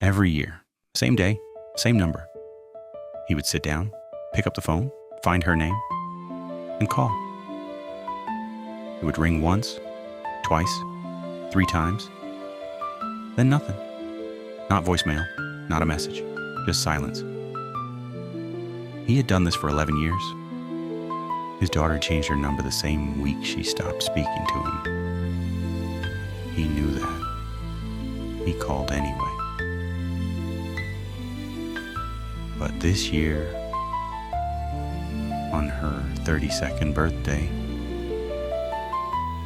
Every year, same day, same number. He would sit down, pick up the phone, find her name, and call. It would ring once, twice, 3 times, then nothing. Not voicemail, not a message, just silence. He had done this for 11 years. His daughter changed her number the same week she stopped speaking to him. He knew that. He called anyway. But this year, on her 32nd birthday,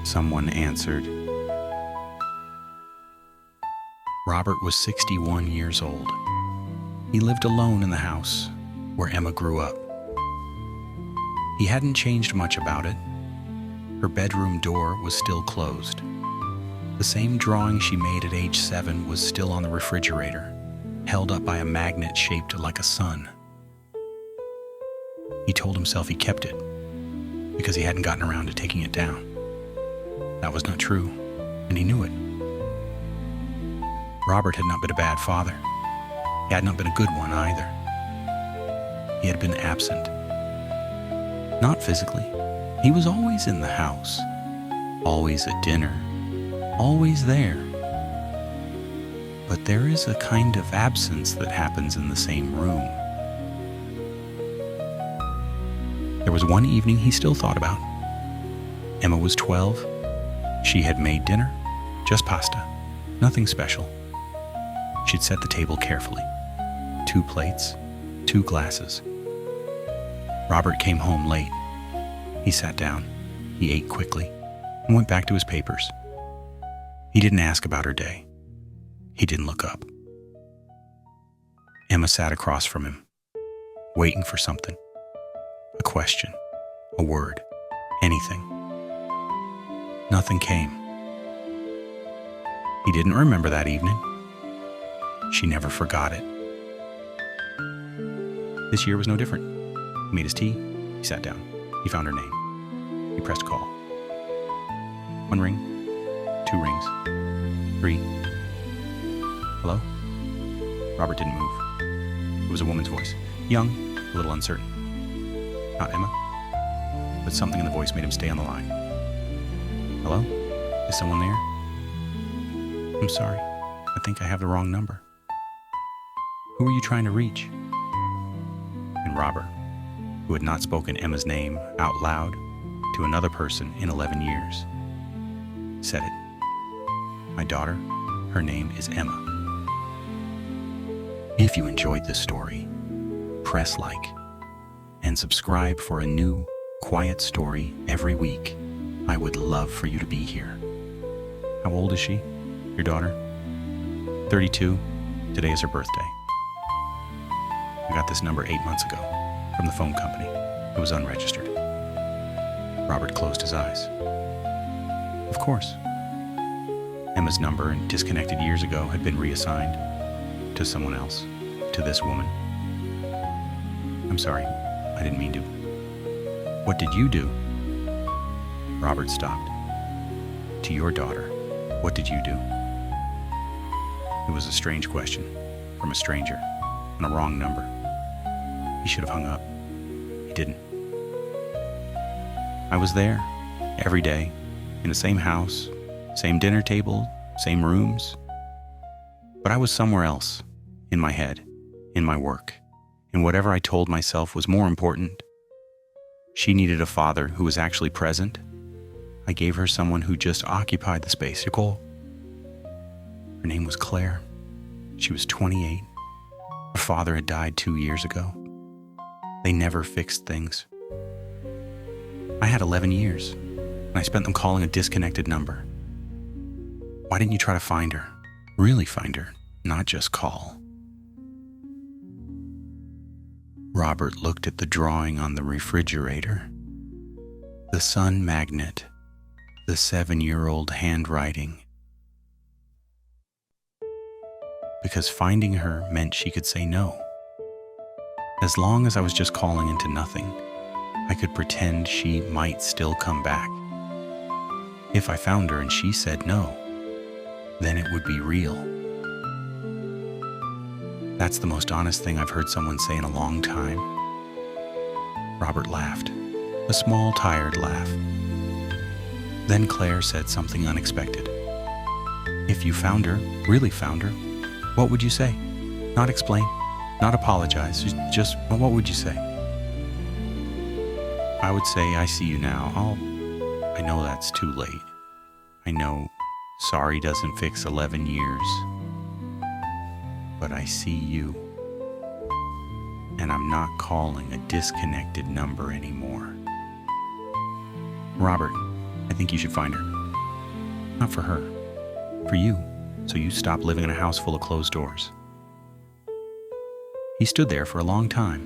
someone answered. Robert was 61 years old. He lived alone in the house where Emma grew up. He hadn't changed much about it. Her bedroom door was still closed. The same drawing she made at age 7 was still on the refrigerator, held up by a magnet shaped like a sun. He told himself he kept it because he hadn't gotten around to taking it down. That was not true, and he knew it. Robert had not been a bad father. He had not been a good one either. He had been absent. Not physically. He was always in the house, always at dinner, always there. But there is a kind of absence that happens in the same room. There was one evening he still thought about. Emma was 12. She had made dinner, just pasta, nothing special. She'd set the table carefully. 2 plates, 2 glasses. Robert came home late. He sat down. He ate quickly and went back to his papers. He didn't ask about her day. He didn't look up. Emma sat across from him, waiting for something. A question, a word, anything. Nothing came. He didn't remember that evening. She never forgot it. This year was no different. He made his tea. He sat down. He found her name. He pressed call. 1 ring, 2 rings, 3. Hello? Robert didn't move. It was a woman's voice. Young, a little uncertain. Not Emma. But something in the voice made him stay on the line. Hello? Is someone there? I'm sorry. I think I have the wrong number. Who are you trying to reach? And Robert, who had not spoken Emma's name out loud to another person in 11 years, said it. My daughter, her name is Emma. If you enjoyed this story, press like and subscribe for a new, quiet story every week. I would love for you to be here. How old is she, your daughter? 32. Today is her birthday. I got this number 8 months ago from the phone company. It was unregistered. Robert closed his eyes. Of course. Emma's number, disconnected years ago, had been reassigned to someone else, to this woman. I'm sorry, I didn't mean to. What did you do? Robert stopped. To your daughter, what did you do? It was a strange question from a stranger on a wrong number. He should have hung up. He didn't. I was there every day in the same house, same dinner table, same rooms. But I was somewhere else, in my head, in my work, in whatever I told myself was more important. She needed a father who was actually present. I gave her someone who just occupied the space. Nicole. Her name was Claire. She was 28. Her father had died 2 years ago. They never fixed things. I had 11 years, and I spent them calling a disconnected number. Why didn't you try to find her? Really find her, not just call. Robert looked at the drawing on the refrigerator. The sun magnet, the 7-year-old handwriting. Because finding her meant she could say no. As long as I was just calling into nothing, I could pretend she might still come back. If I found her and she said no, then it would be real. That's the most honest thing I've heard someone say in a long time. Robert laughed, a small, tired laugh. Then Claire said something unexpected. If you found her, really found her, what would you say? Not explain, not apologize, just what would you say? I would say, I see you now. I know that's too late. I know sorry doesn't fix 11 years. But I see you. And I'm not calling a disconnected number anymore. Robert, I think you should find her. Not for her, for you, so you stop living in a house full of closed doors. He stood there for a long time.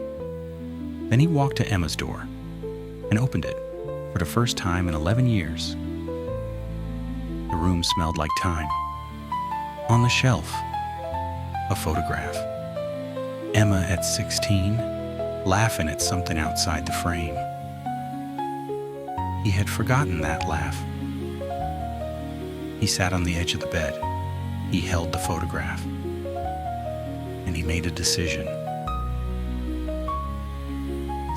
Then he walked to Emma's door and opened it for the first time in 11 years. The room smelled like time. On the shelf, a photograph. Emma at 16, laughing at something outside the frame. He had forgotten that laugh. He sat on the edge of the bed. He held the photograph. And he made a decision.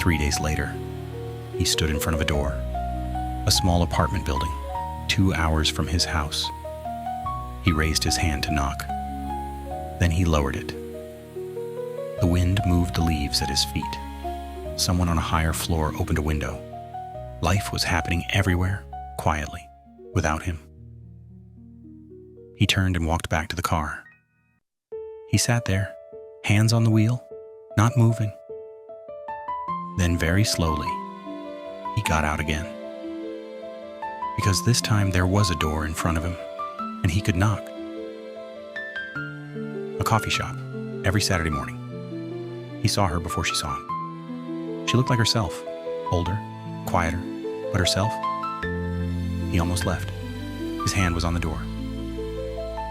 3 days later, he stood in front of a door, a small apartment building, 2 hours from his house. He raised his hand to knock. Then he lowered it. The wind moved the leaves at his feet. Someone on a higher floor opened a window. Life was happening everywhere, quietly, without him. He turned and walked back to the car. He sat there, hands on the wheel, not moving. Then very slowly, he got out again. Because this time there was a door in front of him, and he could knock. A coffee shop, every Saturday morning. He saw her before she saw him. She looked like herself, older, quieter, but herself. He almost left. His hand was on the door.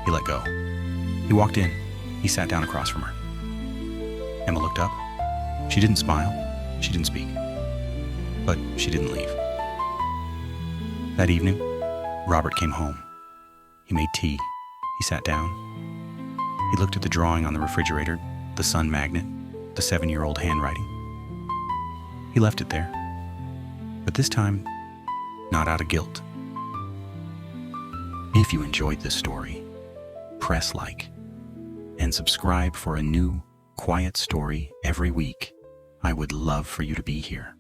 He let go. He walked in. He sat down across from her. Emma looked up. She didn't smile. She didn't speak. But she didn't leave. That evening, Robert came home. He made tea. He sat down. He looked at the drawing on the refrigerator, the sun magnet, the 7-year-old handwriting. He left it there. But this time, not out of guilt. If you enjoyed this story, press like and subscribe for a new, quiet story every week. I would love for you to be here.